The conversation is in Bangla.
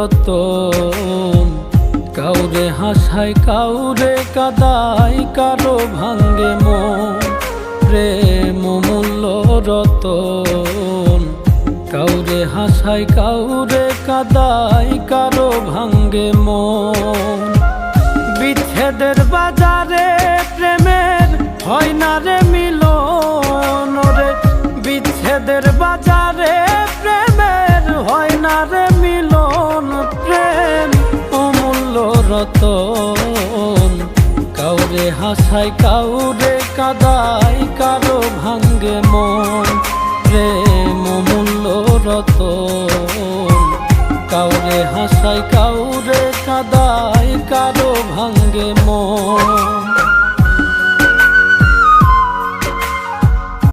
রতন। কাউরে হাসায় কাউরে কাদায়, কারো ভাঙ্গে মন। প্রেম মূল্য রতন। কাউরে হাসায় কাউরে কাদায়, কারো ভাঙ্গে মন। বিচ্ছেদের বাজারে প্রেমের হয় না রে মিলন রে। বিচ্ছেদের বাজারে প্রেমের হয় না রে মিলন। প্রেম অমূল্য রতন। কাউরে হাসায় কাউরে কাদায়, কারো ভাঙ্গে মন। প্রেম অমূল্য রতন। কাউরে হাসায় কাউরে কাদায়, কারো ভাঙ্গে মন।